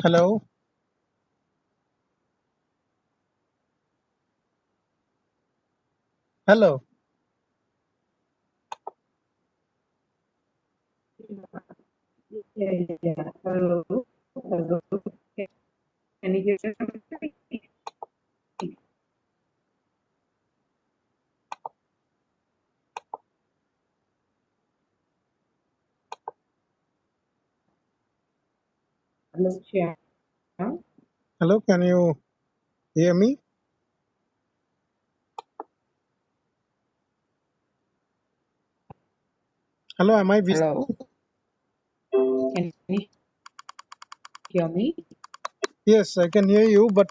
Hello, hello. Yeah. Hello. Hello. Can you hear me? Hello, Shyam. Hello, can you hear me? Hello, am I Hello. visible? Can you hear me? Yes, I can hear you, but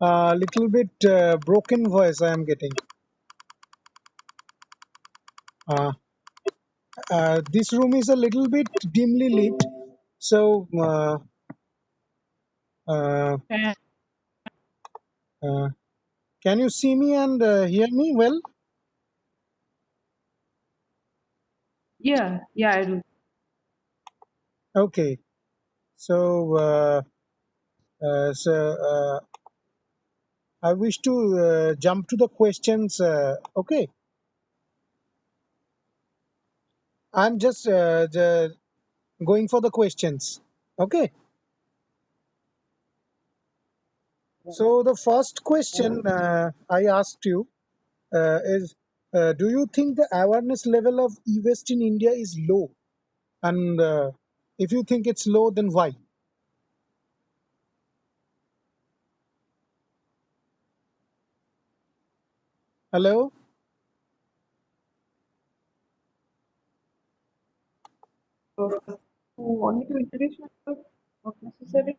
a little bit broken voice I am getting. Uh, this room is a little bit dimly lit, so uh, Uh, uh, can you see me and hear me well? yeah, I do. Okay, so I wish to jump to the questions. Okay, I'm just going for the questions. Okay. So the first question I asked you is, do you think the awareness level of e-waste in India is low? And if you think it's low, then why? Hello? So, want me to introduce myself? Not necessary.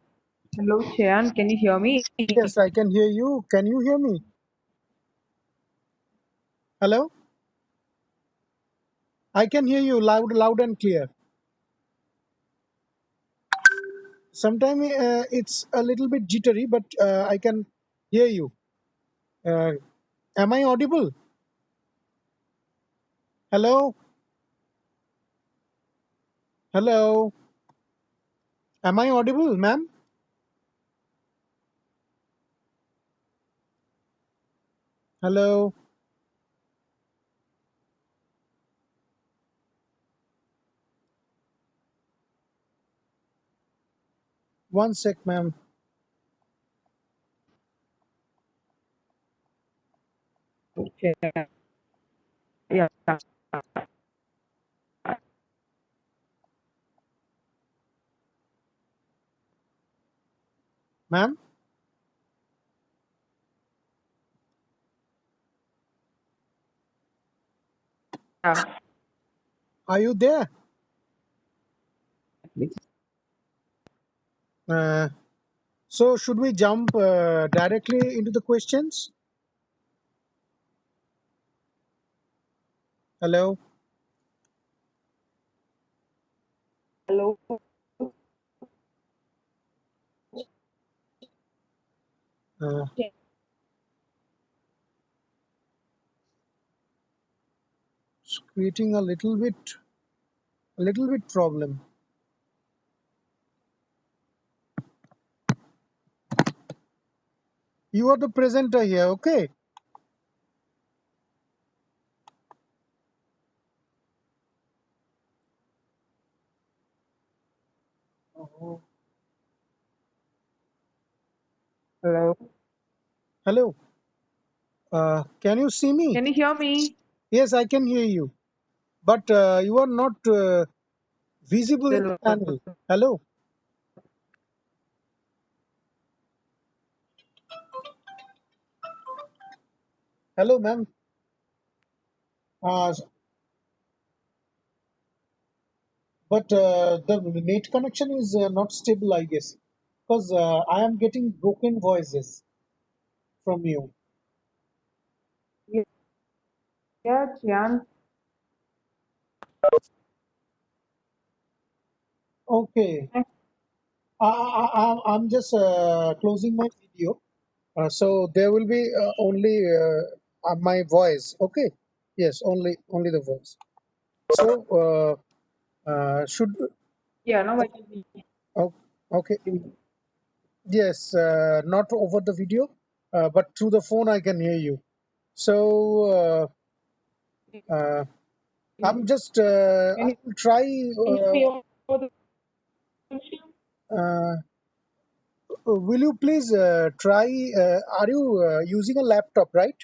Hello, Shayan. Can you hear me? Yes, I can hear you. Can you hear me? Hello? I can hear you loud and clear. Sometimes it's a little bit jittery, but I can hear you. Uh, am I audible? Hello? Hello? Am I audible, ma'am? Hello? One sec, ma'am. Shayan. Yeah. Ma'am, Yeah. are you there? Uh, So should we jump directly into the questions? Hello. Hello. Uh, it's creating a little bit problem. You are the presenter here, okay? Oh. Hello. Hello. Can you see me? Can you hear me? Yes, I can hear you. But you are not visible in the Hello. panel. Hello. Hello, ma'am. Uh, but the net connection is not stable, I guess, because I am getting broken voices from you. Yeah, Shayan. Okay. I'm just closing my video. So there will be only my voice. Okay. Yes, only the voice. So should Yeah, now I can hear oh, okay. you. Yes, not over the video, but through the phone I can hear you. So uh, I'm just Can I you will try. hear me over the video? Uh, will you please try? Are you using a laptop, right?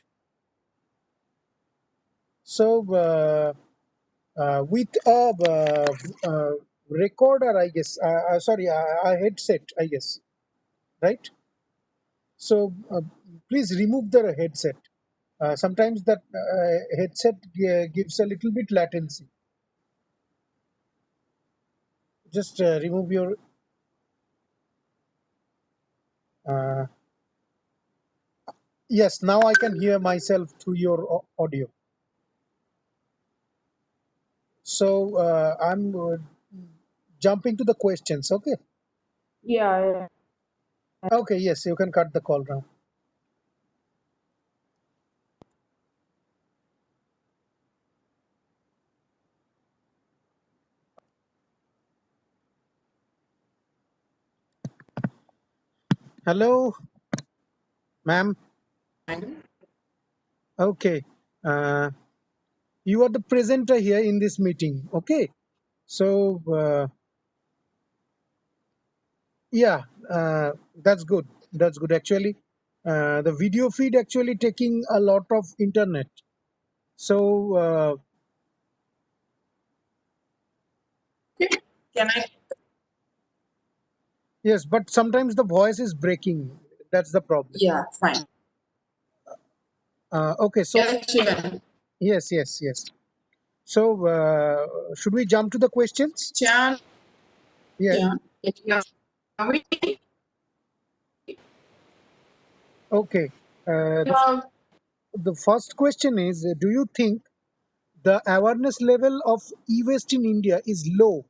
So with a recorder, I guess. Sorry, a headset, I guess, right? So please remove the headset. Sometimes that headset gives a little bit latency. Just remove your. Uh, yes, now I can hear myself through your audio. So I'm jumping to the questions. Okay. Yeah, Okay. Yes, you can cut the call now. Hello, ma'am. Okay. Uh, you are the presenter here in this meeting. Okay. So yeah, that's good. That's good. Actually, the video feed actually taking a lot of internet. So Okay. Can I? yes, but sometimes the voice is breaking. That's the problem. Yeah, fine. Okay. So Yes, Shivan. yes, yes, yes. So should we jump to the questions? Chan, Yeah. yeah. Can you hear me? Okay. Yeah. The first question is: do you think the awareness level of e-waste in India is low?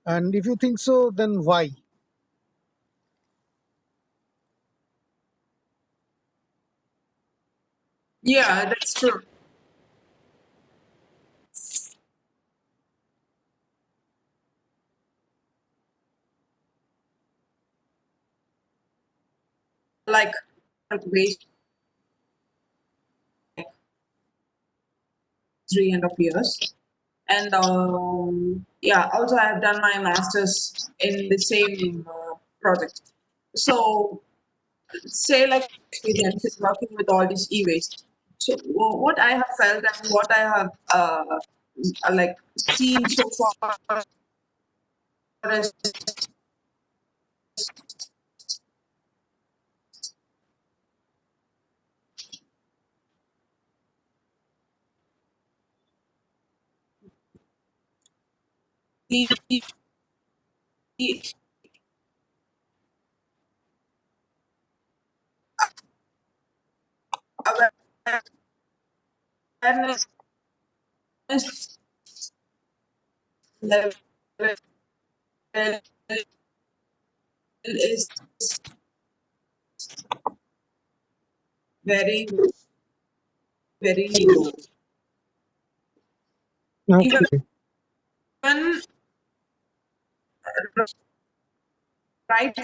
And if you think so, then why? Yeah, that's true. Like waste like 3.5 years. And yeah, also I have done my master's in the same project. So say like experience in working with all these e-waste. So what I have felt and what I have like seen so far is the awareness level is very, very low. Even Okay. right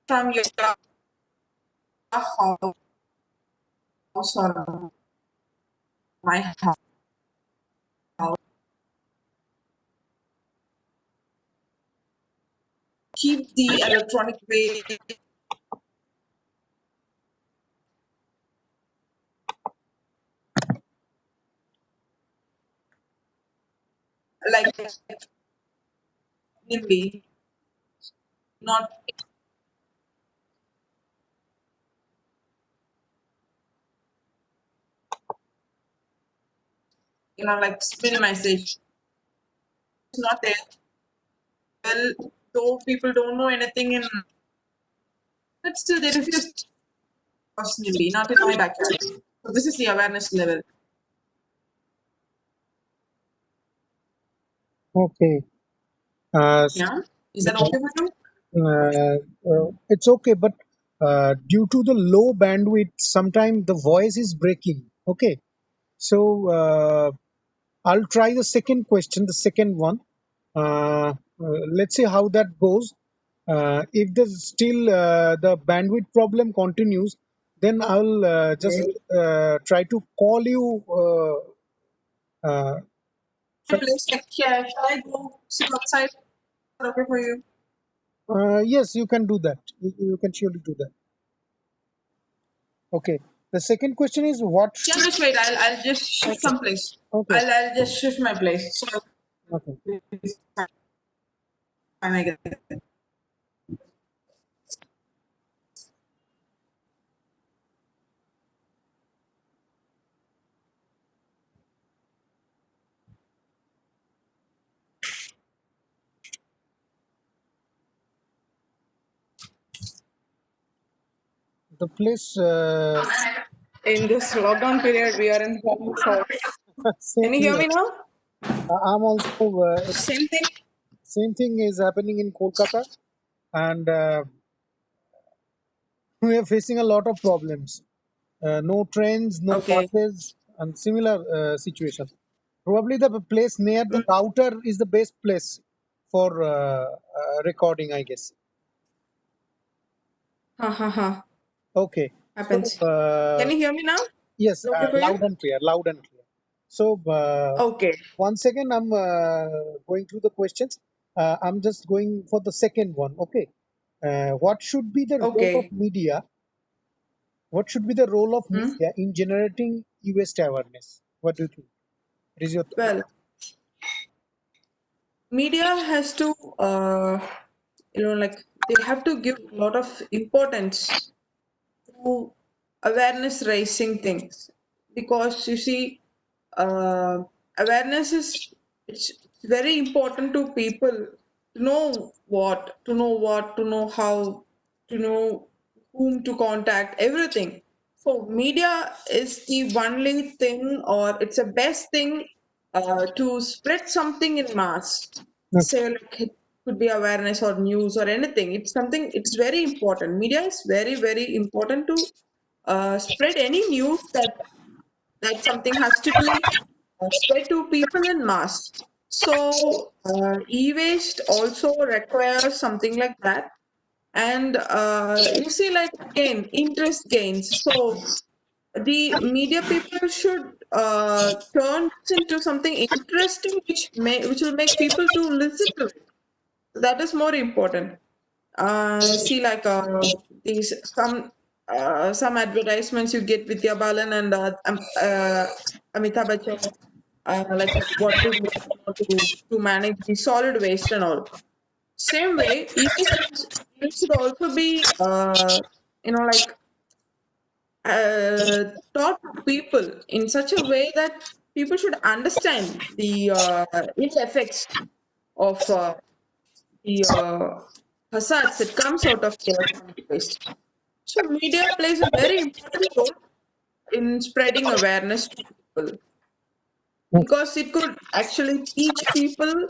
from your house or my house, keep the electronic waste like NIMBY, not like minimization. It's not there. Well, though people don't know anything in, but still they refuse to cross NIMBY, not in my backyard. So this is the awareness level. Okay. Uh, s- Yeah, is that okay for you? it's okay, but due to the low bandwidth, sometimes the voice is breaking. Okay. So I'll try the second question, the second one. Let's see how that goes. If the still the bandwidth problem continues, then I'll just try to call you. Uh, My try, place, like, yeah, shall I go sit outside? Okay for you? yes, you can do that. You can surely do that. Okay. The second question is what Yeah, should. just wait. I'll just shift Okay. someplace. Okay. I'll just shift my place. So Okay. it's fine, I guess. The place. In this lockdown period, we are in home, so Same can you hear here. me now? I'm also. Same thing. Same thing is happening in Kolkata, and we are facing a lot of problems. No trains, no Okay. buses, and similar situations. Probably the place near the router is the best place for recording, I guess. Ha ha ha. Okay, so Happens. Can you hear me now? yes, Okay for you? loud and clear, loud and clear. So Okay. one second, I'm going through the questions. I'm just going for the second one. Okay, what should be the role of Okay. media? What should be the role of Hmm? media in generating e-waste awareness? What do you think? What is your thought? Well, media has to, like, they have to give a lot of importance to awareness raising things, because you see, uh, awareness is, it's very important to people to know what to know how, to know whom to contact, everything. So media is the only thing, or it's the best thing to spread something in mass. Okay. Say, like, it could be awareness or news or anything. It's something, it's very important. Media is very, very important to spread any news that something has to be spread to people in mass. So e-waste also requires something like that. And you see, like, again, interest gains. So the media people should turn this into something interesting, which will make people to listen to it. That is more important. See, like, these some advertisements you get Vidya Balan and Amitabh Bachchan, like what to do to manage the solid waste and all. Same way, it should also be, like, taught to people in such a way that people should understand the ill effects of the hazards that comes out of the electronic waste. So media plays a very important role in spreading awareness to people, because it could actually teach people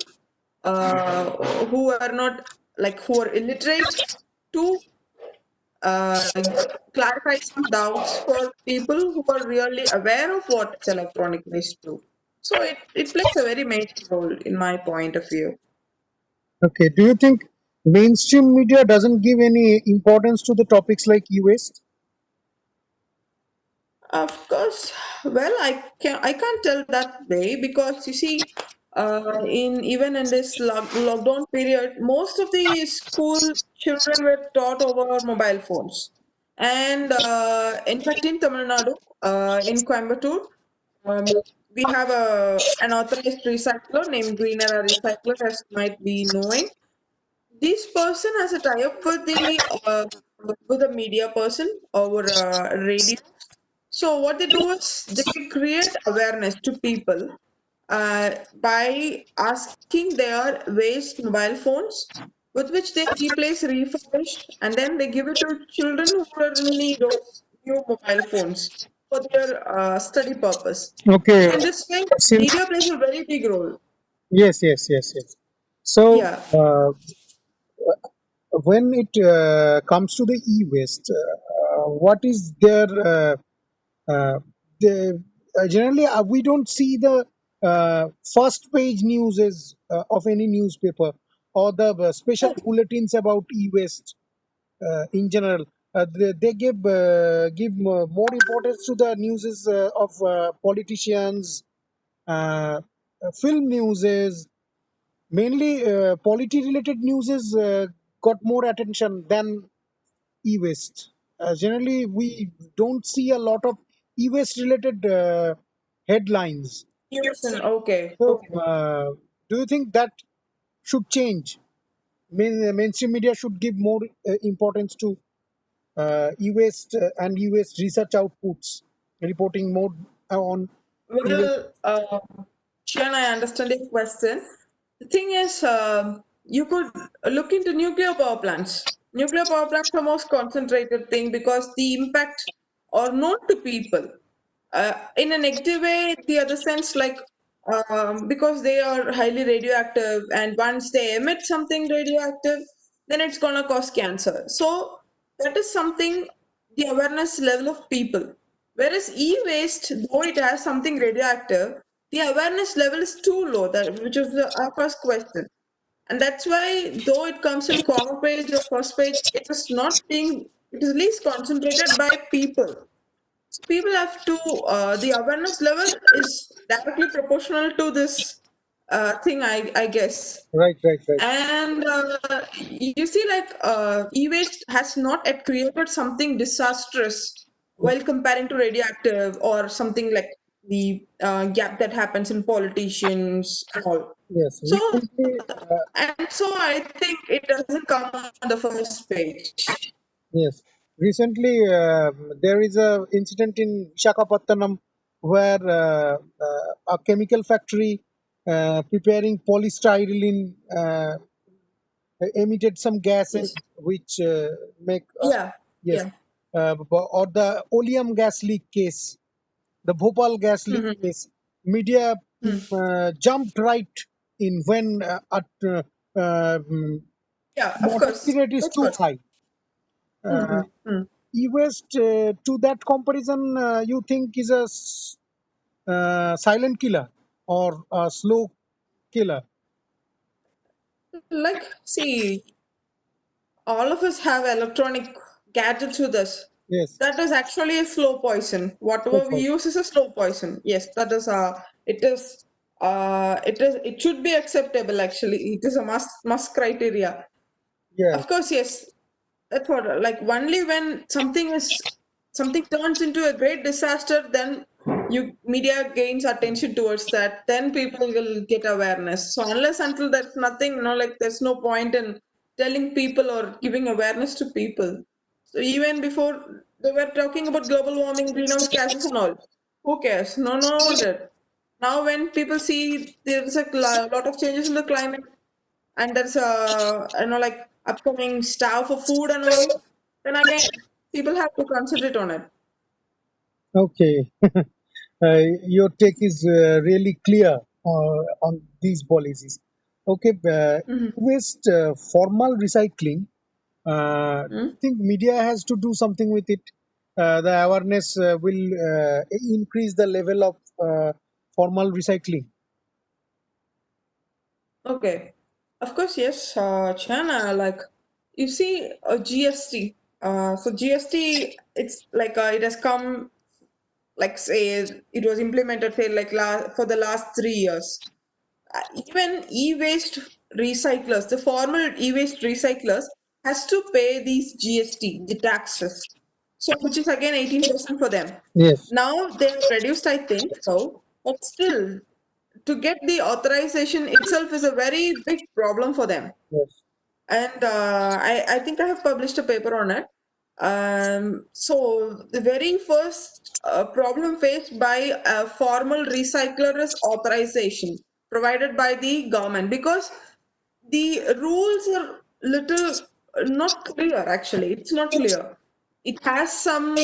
who are not, like, who are illiterate, to uh, clarify some doubts for people who are really aware of what is electronic waste do. So it plays a very major role in my point of view. Okay. Do you think mainstream media doesn't give any importance to the topics like e-waste? Of course, well, I can't tell that way, because you see, in even in this lockdown period, most of the school children were taught over mobile phones, and in fact, in Tamil Nadu, in Coimbatore, um, we have an authorized recycler named Greenera Recycler, as you might be knowing. This person has a tie-up with a media person over radio. So what they do is they create awareness to people by asking their waste mobile phones, with which they replace, refurbish, and then they give it to children who are in need of new mobile phones for their study purpose. Okay. So in this way, Since media plays a very big role. yes, yes, yes, yes. So Yeah. when it comes to the e-waste, what is their uh, the generally we don't see the first page news of any newspaper. or the special bulletins about e-waste in general. They give more importance to the news of politicians, uh, film news, mainly polity related news got more attention than e-waste. Generally, we don't see a lot of e-waste related headlines. Houston, okay, So, okay. do you think that should change? Mainstream media should give more importance to e-waste and e-waste research outputs, reporting more on e-waste. Well, Shan, I understand your question. The thing is, you could look into nuclear power plants. Nuclear power plants are most concentrated thing because the impact are known to people. In a negative way, the other sense, like because they are highly radioactive, and once they emit something radioactive, then it's gonna cause cancer. So that is something the awareness level of people. Whereas e-waste, though it has something radioactive, the awareness level is too low. That which is our first question, and that's why though it comes in cover page or first page, it is not being. It is least concentrated by people. People have to. The awareness level is directly proportional to this thing. I guess. Right, right, right. And you see, like e-waste has not yet created something disastrous while comparing to radioactive or something like the gap that happens in politicians and all. Yes, So, recently, and so I think it doesn't come on the first page. yes, recently there is a incident in Visakhapatnam where a chemical factory preparing polystyrene emitted some gases Yes. which make Yeah. yes, Yeah. or the oleum gas leak case, the Bhopal gas leak Mm-hmm. case. Media jumped right in when Yeah. Of mortality course. rate is Of too course. high. Uh, Mm-hmm. e-waste to that comparison, you think is a silent killer or a slow killer? Like, see, all of us have electronic gadgets with us. Yes, That is actually a slow poison. so Whatever we far. use is a slow poison. Yes, that is it should be acceptable actually. It is a must criteria. Yes, Of course, yes. That's what, like, only when something turns into a great disaster, then you media gains attention towards that. Then people will get awareness. So unless until there's nothing, like there's no point in telling people or giving awareness to people. So even before they were talking about global warming, greenhouse gases and all, who cares? No one did. Now when people see there's a lot of changes in the climate, and there's a like upcoming stuff for food and all, then again people have to concentrate on it. okay. Your take is really clear on these policies. Okay, waste formal recycling. I Hmm? think media has to do something with it. The awareness will increase the level of formal recycling. Okay, of course, yes, China, like you see GST. So GST, it's like it has come, like say it was implemented say like for the last 3 years. Even e-waste recyclers, the formal e-waste recyclers has to pay these GST, the taxes. So which is again 18% for them. Yes, Now they have reduced, I think so, but still to get the authorization itself is a very big problem for them. yes, And I think I have published a paper on it. So the very first problem faced by a formal recycler is authorization provided by the government, because the rules are little not clear. Actually, it's not clear. It has some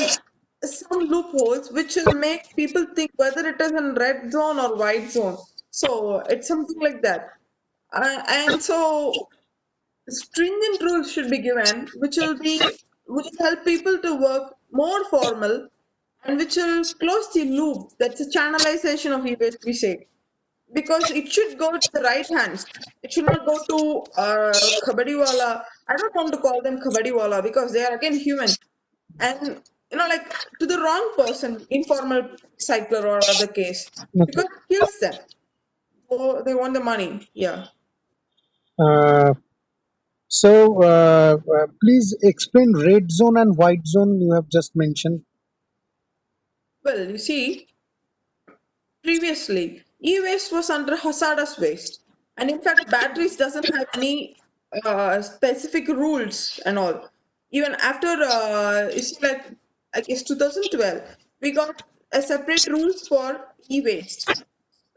loopholes which will make people think whether it is in red zone or white zone. So it's something like that. And so stringent rules should be given which will help people to work more formal, and which will close the loop. That's a channelization of e-waste, we say. because it should go to the right hands. It should not go to kabaddi wala. I don't want to call them kabaddi wala because they are again human, and like to the wrong person, informal cycler or other case, Okay. because it kills them. So they want the money. Yeah. Uh, Please explain red zone and white zone you have just mentioned. Well, you see, previously, e-waste was under hazardous waste, and in fact, batteries doesn't have any specific rules and all. Even after you see, like I guess 2012, we got a separate rules for e-waste.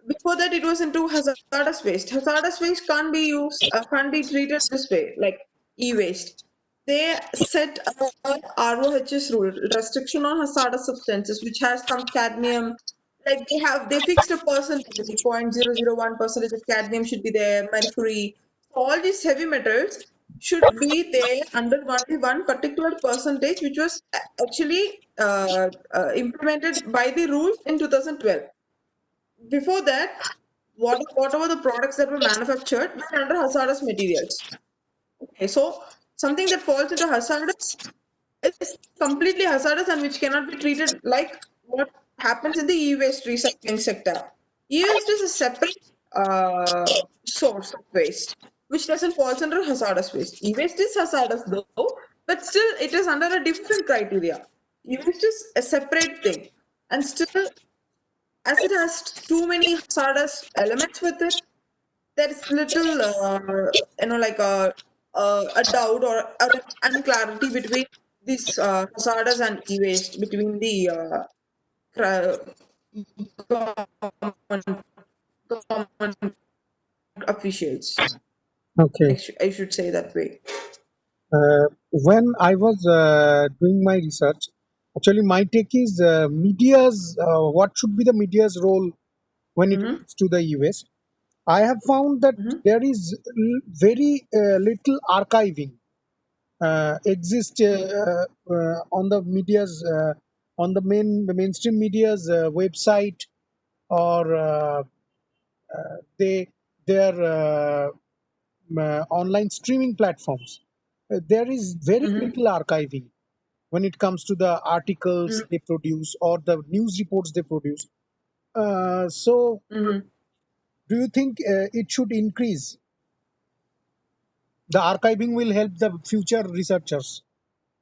Before that, it was into hazardous waste. Hazardous waste can't be used, can't be treated this way, like e-waste. They set a ROHS rule, restriction on hazardous substances, which has some cadmium. Like they fixed a percentage, like 0.001% of cadmium should be there, mercury. So all these heavy metals should be there under only one particular percentage, which was actually implemented by the rules in 2012. Before that, whatever the products that were manufactured were under hazardous materials. Okay, so something that falls into hazardous is completely hazardous and which cannot be treated like what happens in the e-waste recycling sector. E-waste is a separate source of waste, which doesn't fall under hazardous waste. E-waste is hazardous though, but still it is under a different criteria. E-waste is a separate thing, and still as it has too many hazardous elements with it, there is little, like a doubt or unclarity between this hazardous and e-waste between the government, government officials. Okay. I should say that way. When I was doing my research, actually my take is media's what should be the media's role when it Mm-hmm, comes to the e-waste. I have found that mm-hmm, there is very little archiving exists on the media's on the mainstream media's website or they their online streaming platforms. There is very mm-hmm, little archiving when it comes to the articles they produce or the news reports they produce. So, mm-hmm. do you think it should increase? The archiving will help the future researchers,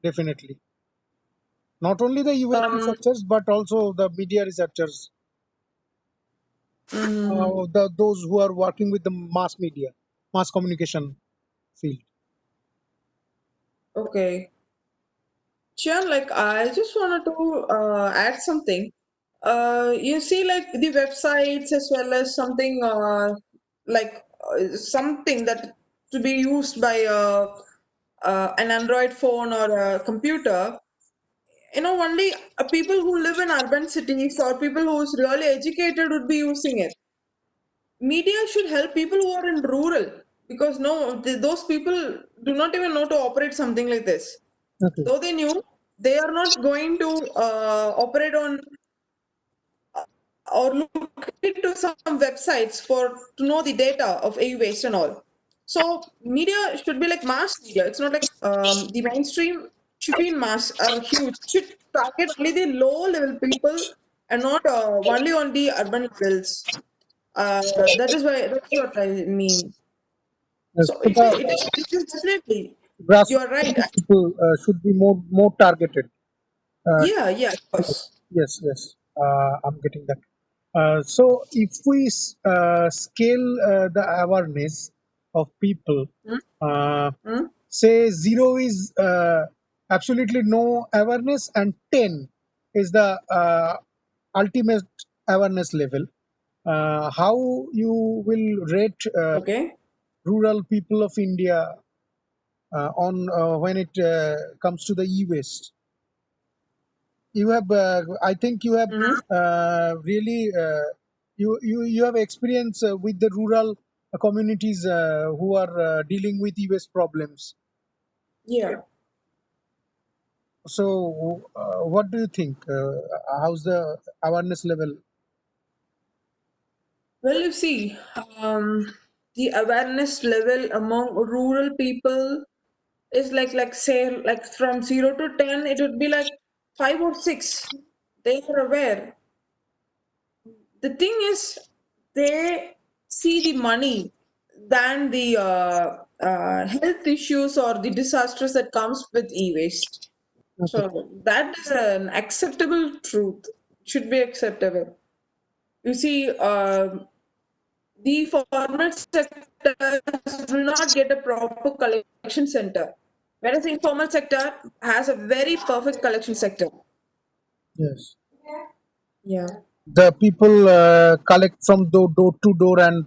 definitely. Not only the US Um, researchers, but also the media researchers, mm, those who are working with the mass media, mass communication field. okay. Sure, like I just wanted to add something. You see, like the websites as well as something like something that to be used by an Android phone or a computer. Only people who live in urban cities or people who's really educated would be using it. Media should help people who are in rural because no, those people do not even know to operate something like this. Okay. Though they knew, they are not going to operate on or look into some websites for to know the data of e-waste and all. So media should be like mass media. It's not like the mainstream should be in mass huge. It should target only the low level people and not only on the urban levels. That's what I mean. So So the it is definitely you are right. grassroots people should be more targeted. Uh, Yeah, yeah, of course. yes, yes, I'm getting that. So if we scale the awareness of people, Hmm? uh, Hmm? say 0 is absolutely no awareness and 10 is the ultimate awareness level. How you will rate Okay. rural people of India on when it comes to the e-waste? You have, I think, you have Mm-hmm. really you have experience with the rural communities who are dealing with e-waste problems. Yeah. So, what do you think? How's the awareness level? Well, you see, the awareness level among rural people is like say like from 0 to 10, it would be like 5 or 6. They are aware. The thing is, they see the money than the health issues or the disasters that comes with e-waste. Okay. So that is an acceptable truth. Should be acceptable. You see, the formal sector will not get a proper collection center, whereas the informal sector has a very perfect collection sector. Yes. Yeah. The people collect from door to door and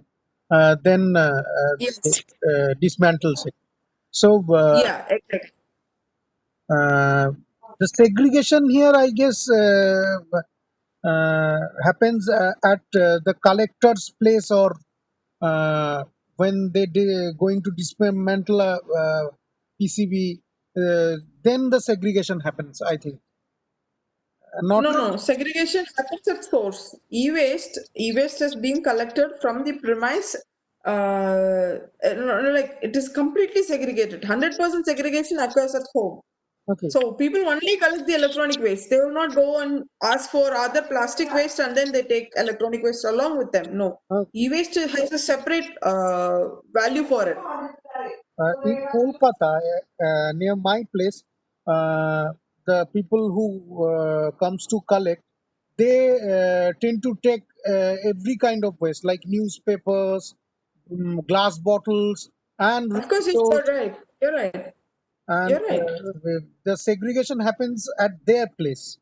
then Yes. dismantles it. So Yeah. Exactly. the segregation here, I guess, happens at the collector's place, or when going to dismantle a PCB, then the segregation happens. I think not. No, no. Segregation happens at source. E-waste is being collected from the premise. Like it is completely segregated. 100% segregation occurs at home. Okay. So people only collect the electronic waste. They will not go and ask for other plastic waste and then they take electronic waste along with them. No. Okay. E-waste has a separate value for it. In Kolkata, near my place, uh, the people who comes to collect, they tend to take every kind of waste, like newspapers, glass bottles, and Of course, yes, you're windows, right. You're right. and You're right. the segregation happens at their place.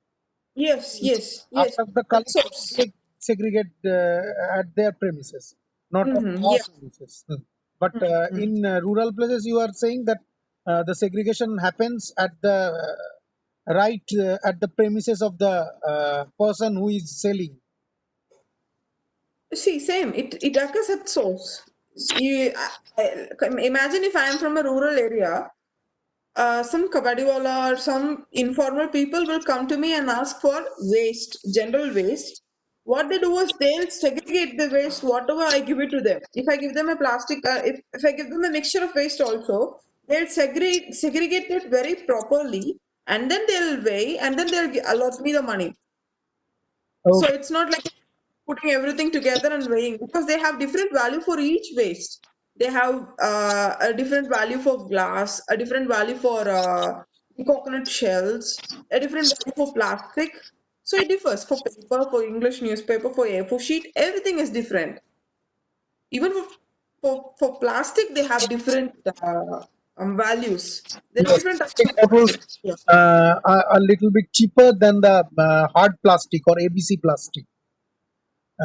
Yes, yes, yes. After the At collection, source. they segregate at their premises, not on our Yeah. premises. But in rural places, you are saying that the segregation happens at the right at the premises of the person who is selling. See, same. It occurs at source. See, imagine if I am from a rural area, some kabadiwala or some informal people will come to me and ask for waste, general waste. What they do is they'll segregate the waste, whatever I give it to them. If I give them a plastic, if I give them a mixture of waste also, they'll segregate it very properly, and then they'll weigh, and then they'll allot me the money. So Okay. it's not like putting everything together and weighing because they have different value for each waste. They have a different value for glass, a different value for the coconut shells, a different value for plastic. So it differs for paper, for English newspaper, for A4 sheet. Everything is different. Even for plastic, they have different values. There are Yes, different types plastic of bottles plastic. Yeah. are a little bit cheaper than the hard plastic or ABC plastic.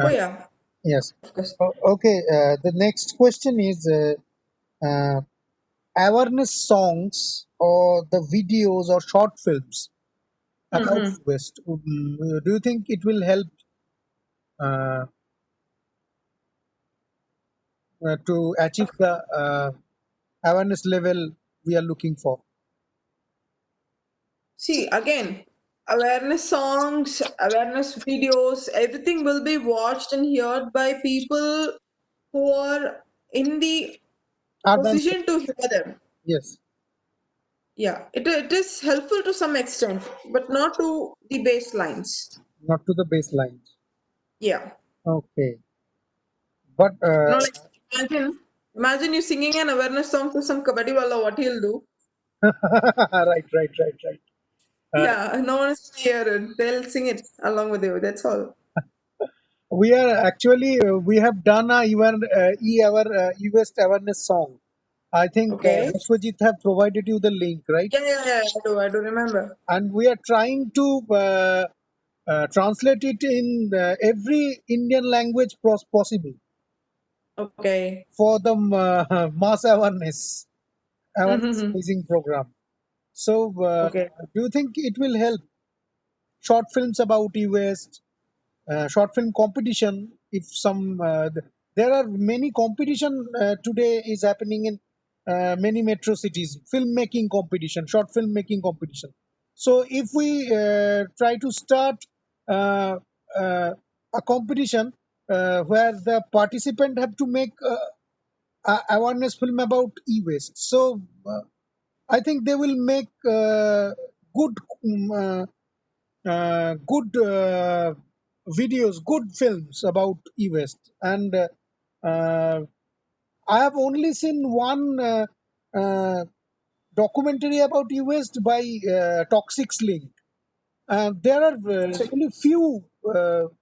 Oh Uh, yeah, yes. of course. Okay. The next question is awareness songs or the videos or short films about Hmm. West. Do you think it will help uh, to achieve the awareness level we are looking for? See, again, awareness songs, awareness videos, everything will be watched and heard by people who are in the Urban, position to hear them. yes, Yeah, it is helpful to some extent, but not to the baselines. not to the baseline. Yeah. Okay, but Like imagine you singing an awareness song to some kabaddi wala, what he'll do. right. Uh, Yeah, no one is here. They'll sing it along with you. That's all. we are actually we have done a e-West awareness song. I think Okay. Vishwajit have provided you the link, right? Yeah. I do remember. And we are trying to translate it in every Indian language possible Okay. for the mass awareness Mm-hmm. raising program. So, Okay. do you think it will help short films about e-waste, short film competition? If some there are many competition today is happening in many metro cities, filmmaking competition, short film making competition. So if we try to start uh, uh, a competition, where the participant have to make awareness film about e-waste. So I think they will make good good videos, good films about e-waste. And uh, I have only seen one documentary about e-waste by Toxics Link. There are really few, of,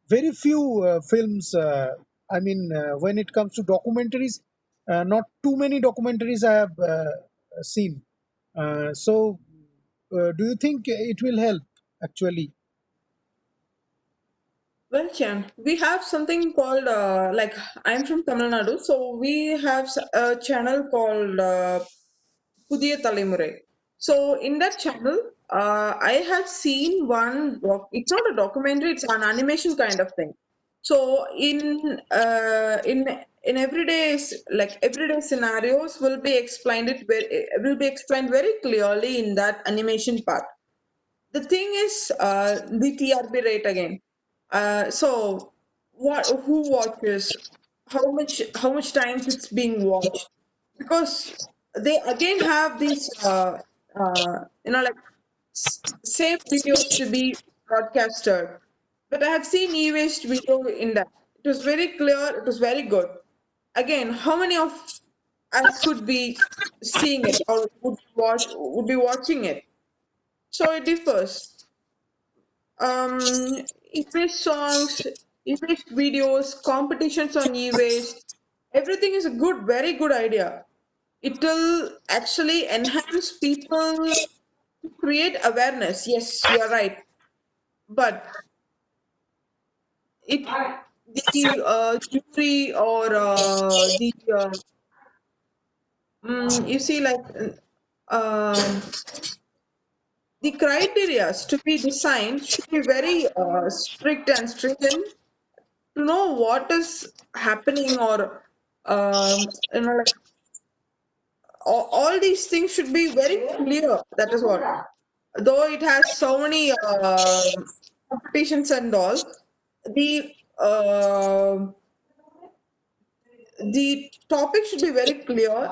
very few films. When it comes to documentaries, not too many documentaries I have seen. Do you think it will help actually? Well, Chan, we have something called like I'm from Tamil Nadu, so we have a channel called Pudiya Talimurai. So in that channel, I have seen one. It's not a documentary; it's an animation kind of thing. So in everyday scenarios will be explained very clearly in that animation part. The thing is the TRP rate again. So what who watches, how much times it's being watched, because they again have these like same videos to be broadcasted. But I have seen e-waste video in that. It was very clear. It was very good. Again, how many of us could be seeing it or would be watching it? So it differs. E-waste songs, e-waste videos, competitions on e-waste, everything is a very good idea. It will actually enhance people to create awareness. Yes, you are right. But it the jury or you see like the criteria to be designed should be very strict and stringent to know what is happening or like all these things should be very clear. That is what, though it has so many competitions and all, the the topic should be very clear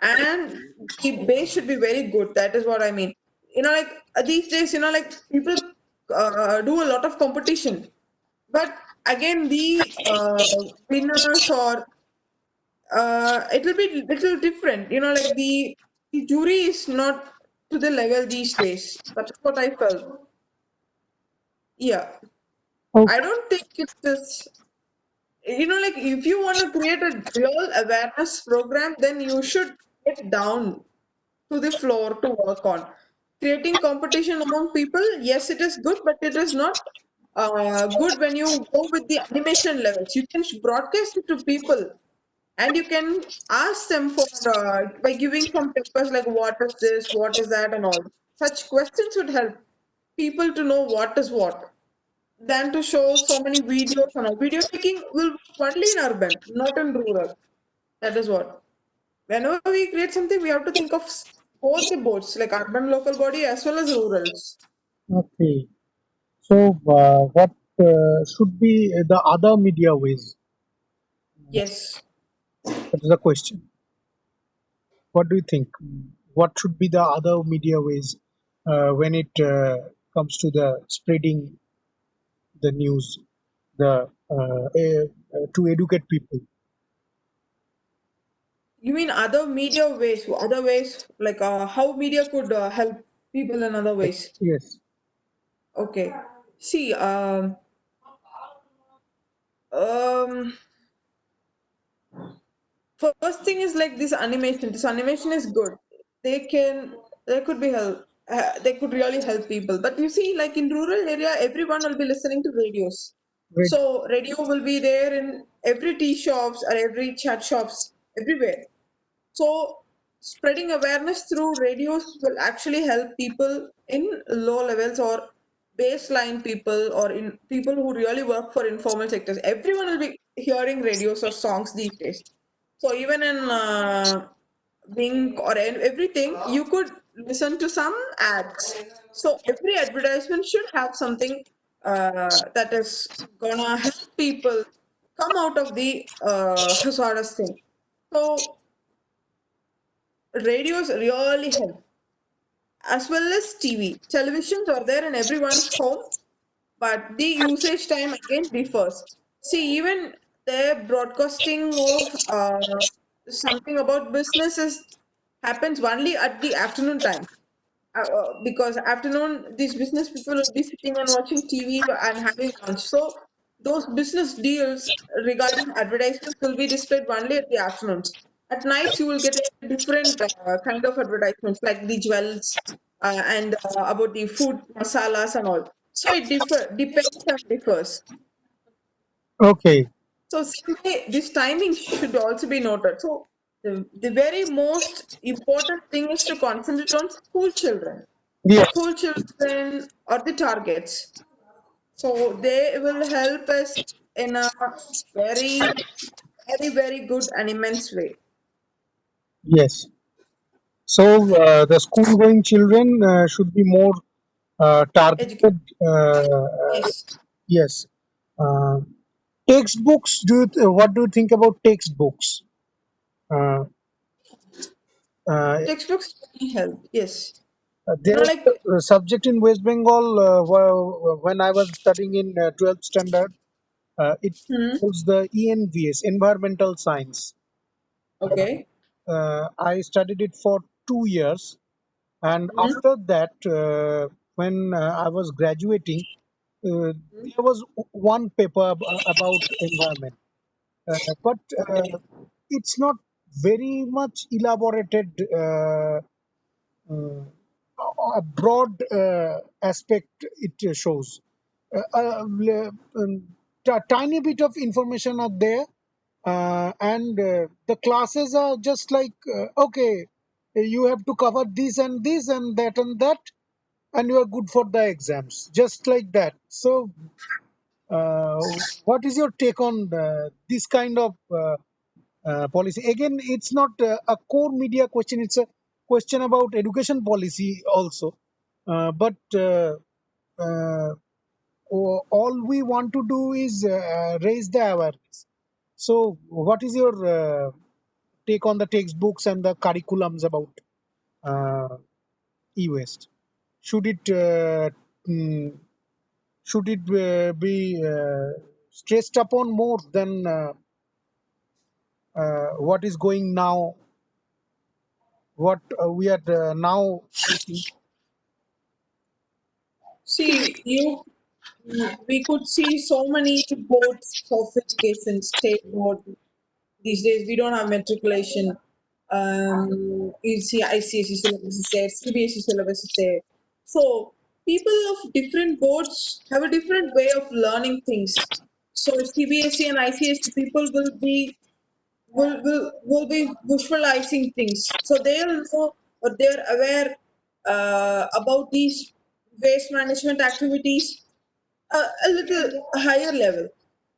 and the base should be very good. That is what I mean. Like these days, like people do a lot of competition, but again the winners or it will be little different. Like the jury is not to the level these days. That's what I felt. Yeah, I Okay. don't think it's this. Like if you want to create a real awareness program, then you should get down to the floor to work on. Creating competition among people, yes, it is good, but it is not good when you go with the animation levels. You can broadcast it to people and you can ask them for by giving some papers like what is this, what is that, and all. Such questions would help people to know what is what than to show so many videos and all. Video making will work only in urban, not in rural. That is what. Whenever we create something, we have to think of both the boards, like urban local body as well as rurals. Okay. So what should be the other media ways? Yes. That is the question. What do you think? What should be the other media ways when it comes to the spreading the news, the to educate people? You mean other ways, like how media could help people in other ways? Yes. Okay. See, um, first thing is like this animation. This animation is good. They could be help. They could really help people. But you see, like in rural area, everyone will be listening to radios. Great. So radio will be there in every tea shops or every chat shops, everywhere. So spreading awareness through radios will actually help people in low levels or baseline people or in people who really work for informal sectors. Everyone will be hearing radios or songs these days. So even in Wink or everything, you could listen to some ads. So every advertisement should have something that is gonna help people come out of the hazardous thing. So radios really help, as well as TV. Televisions are there in everyone's home, but the usage time again differs. See, even the broadcasting of something about businesses happens only at the afternoon time. Because afternoon these business people will be sitting and watching TV and having lunch. So those business deals regarding advertisements will be displayed only at the afternoons. At nights you will get a different kind of advertisements like the jewels and about the food masalas and all. So it depends and differs. Okay. So simply this timing should also be noted. So the very most important thing is to concentrate on school children. Yes. School children are the targets. So they will help us in a very, very good and immense way. Yes. So the school-going children should be more Educate. targeted. Yes. Yes. Uh, Textbooks. What do you think about textbooks? Uh, uh, Textbooks can help. Yes. there's Like, a subject in West Bengal when I was studying in 12th standard. It hmm, was the ENVS, Environmental Science. okay. I studied it for 2 years, and Hmm, after that, when I was graduating, there was one paper about environment, but it's not very much elaborated. Uh, a broad aspect it shows. Tiny bit of information are there, and the classes are just like okay, you have to cover this and that, and you are good for the exams, just like that. So, uh, what is your take on this kind of policy? Again, it's not a core media question; it's a question about education policy also. But uh, all we want to do is raise the awareness. So, what is your take on the textbooks and the curriculums about uh, e-waste? Should it mm, should it be stressed upon more than what is going now? What we are now facing? see, we could see so many boards of education, state board. These days, we don't have matriculation. You see ICSE syllabus is there, CBSE syllabus is there. So people of different boards have a different way of learning things. So CBSE and ICSE people will be visualizing things. So they'll know or they're aware about these waste management activities a little higher level.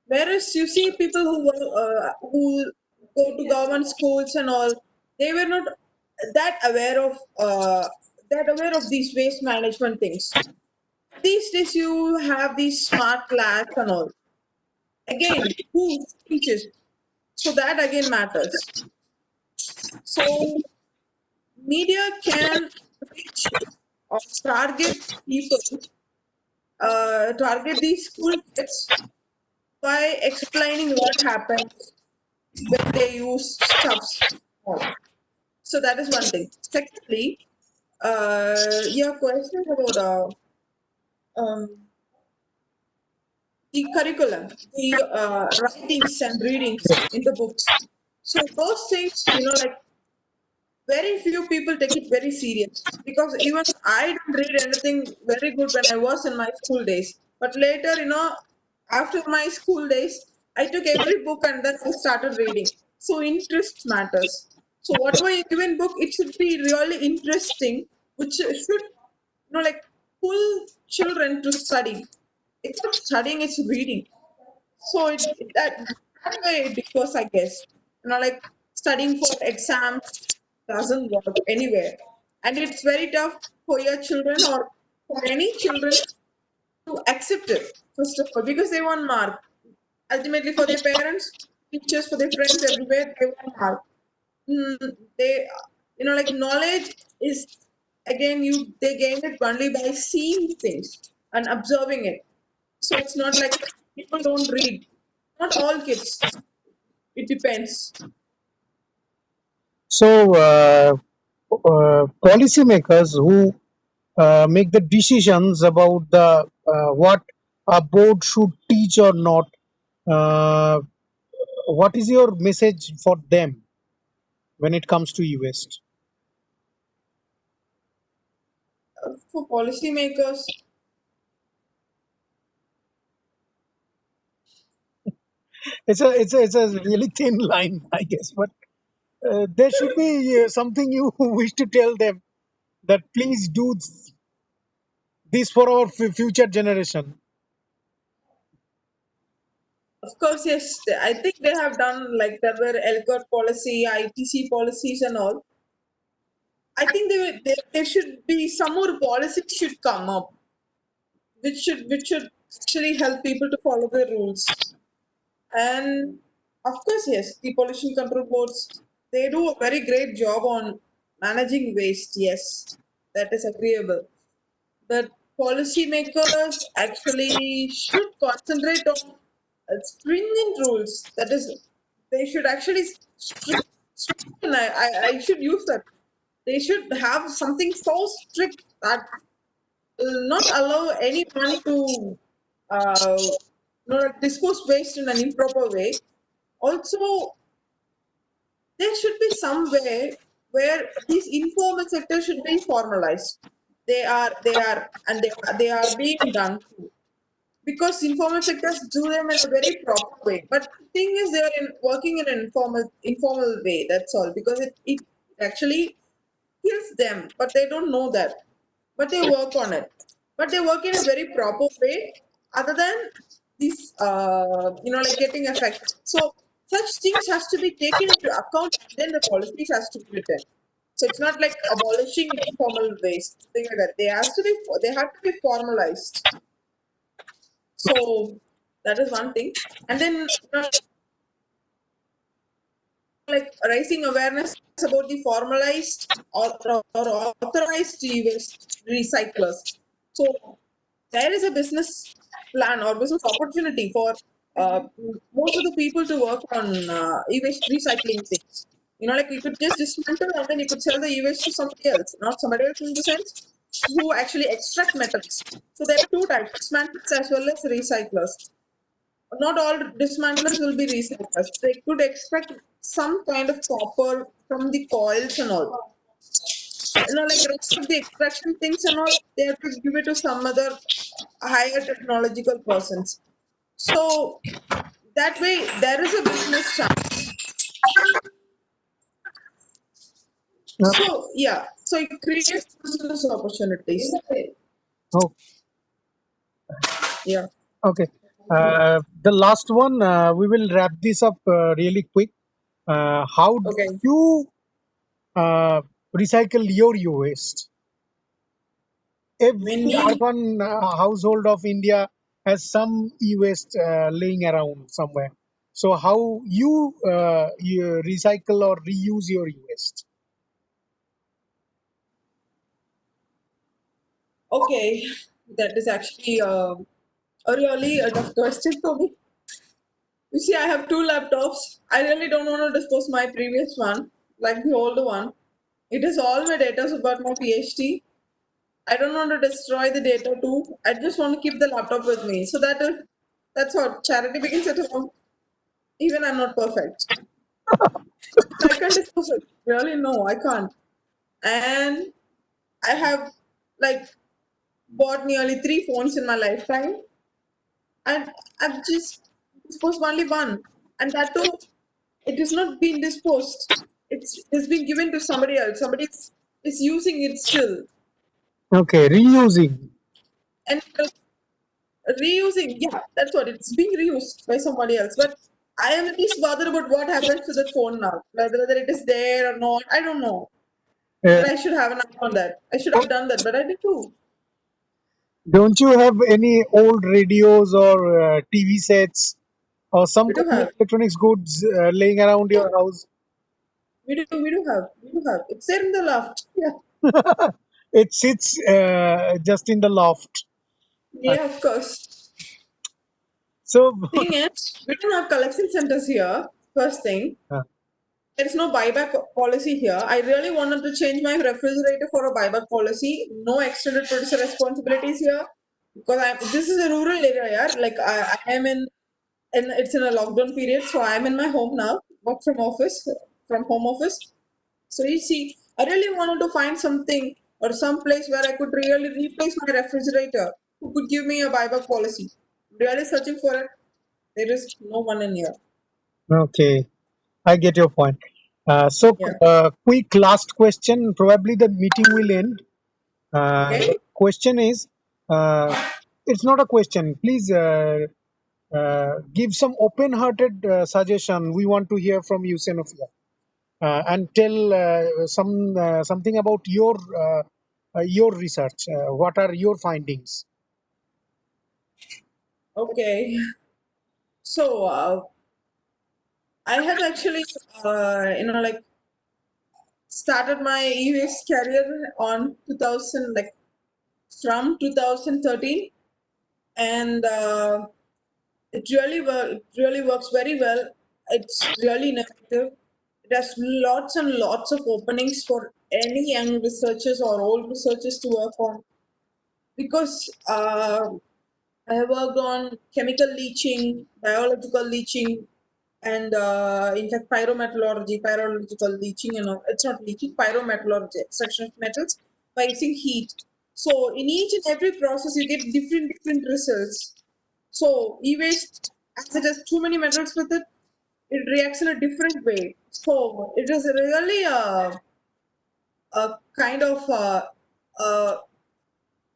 Whereas you see people who go to government schools and all, they were not that aware of these waste management things. These days you have these smart labs and all. Again, who teaches? So that again matters. So media can reach or target people, target these school kids by explaining what happens when they use stuffs. So that is one thing. Secondly, your question about um, the curriculum, the writings and readings in the books. So those things, like very few people take it very serious because even I didn't read anything very good when I was in my school days. But later, after my school days, I took every book and then I started reading. So interest matters. So whatever you given book, it should be really interesting, which should like pull children to study. It's not studying; it's reading. So that way it differs, I guess. Like studying for exams doesn't work anywhere, and it's very tough for your children or for any children to accept it, first of all, because they want mark. Ultimately, for their parents, teachers, for their friends, everywhere, they want mark. They, like knowledge is again they gain it only by seeing things and observing it. So it's not like people don't read. Not all kids. It depends. So, policymakers who make the decisions about the what a board should teach or not, uh, what is your message for them when it comes to e-waste? For policymakers, It's a really thin line, I guess, but there should be something you wish to tell them, that please do this for our future generation. of course, yes. I think they have done like there were LCOT policy, ITC policies, and all. I think there should be some more policies should come up, which should actually help people to follow the rules. And of course, yes, the pollution control boards, they do a very great job on managing waste. Yes, that is agreeable. But policymakers actually should concentrate on stringent rules. That is, they should actually stricten. I should use that. They should have something so strict that will not allow anyone to like dispose waste in an improper way. Also, there should be some way where these informal sectors should be formalized. They are being done too. Because informal sectors do them in a very proper way. But the thing is, they are working in an informal way. That's all. Because it actually kills them, but they don't know that. But they work on it. But they work in a very proper way, other than this, like getting affected. So such things has to be taken into account, and then the policies has to be written. So it's not like abolishing informal waste, thing like that. They have to be formalized. So that is one thing. And then like raising awareness about the formalized or authorized e-waste recyclers. So there is a business plan or business opportunity for uh, most of the people to work on e-waste recycling things. Like you could just dismantle and then you could sell the e-waste to somebody else, not somebody else in the sense who actually extract metals. So there are two types, dismantlers as well as recyclers. Not all dismantlers will be recyclers. They could extract some kind of copper from the coils and all. Like rest of the extraction things and all, they have to give it to some other higher technological persons. So that way, there is a business chance. Uh, So yeah, so it creates business opportunities. oh, Yeah. okay. The last one, we will wrap this up really quick. How do Okay. you recycle your e-waste? When Every we urban household of India has some e-waste laying around somewhere. So how you recycle or reuse your e-waste? okay, that is actually a really a tough question for me. You see, I have two laptops. I really don't want to dispose my previous one, like the older one. It is all my data about my PhD. I don't want to destroy the data too. I just want to keep the laptop with me. So that's what charity begins at home. Even I'm not perfect. So I can't dispose it. Really, no, I can't. And I have like bought nearly three phones in my lifetime, and I've just disposed only one, and that too, it is not being disposed. It's been given to somebody else. Somebody is using it still, Okay, reusing. and reusing. Yeah, that's what it's being reused by somebody else. But I am at least bothered about what happens to the phone now, whether it is there or not. I don't know. Uh, But I should have an eye on that. I should have done that, but I didn't do. Don't you have any old radios or TV sets or some We do kind of have. electronics goods laying around your house? We do have. It's there in the loft. Yeah. It sits just in the loft. Uh, Yeah, of course. so, Thing is, we don't have collection centers here. First thing, uh, there is no buyback policy here. I really wanted to change my refrigerator for a buyback policy. No extended producer responsibilities here because this is a rural area. Yeah? Like I am in, and it's in a lockdown period, so I'm in my home now. Work from home office. So you see, I really wanted to find something or some place where I could really replace my refrigerator who could give me a buyback policy. Really searching for it. There is no one in here. okay, I get your point. Yeah. Quick last question. Probably the meeting will end. Okay. The question is, it's not a question. Please give some open-hearted suggestion. We want to hear from you, Senophia, and tell something about your research. What are your findings? Okay. So I have actually, like started my EVS career on 2000, like from 2013, and it really works very well. It's really innovative. It has lots and lots of openings for any young researchers or old researchers to work on because I have worked on chemical leaching, biological leaching, and in fact pyrological leaching. It's not leaching, pyrometallurgy, extraction of metals by using heat. So in each and every process, you get different results. So e-waste, as it has too many metals with it, it reacts in a different way. So it is really a kind of uh,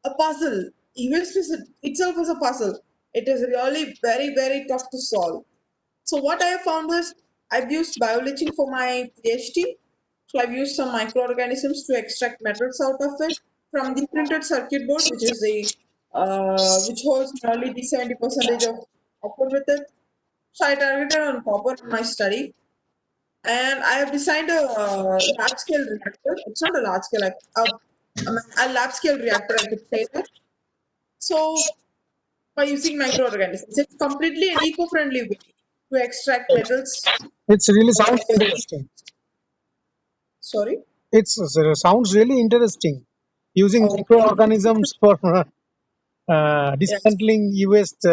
a puzzle. E-waste itself is a puzzle. It is really very tough to solve. So what I have found is I've used bioleaching for my PhD. So I've used some microorganisms to extract metals out of it from the printed circuit board, which is the which holds nearly the 70% of copper with it. So I targeted on copper in my study, and I have designed a large scale reactor. It's not a large scale, like a large scale reactor, I could say that. So by using microorganisms, it's completely an eco-friendly way to extract metals. It's really sounds uh, interesting. Sorry. It sounds really interesting. Using Okay. microorganisms for Yeah. dismantling e-waste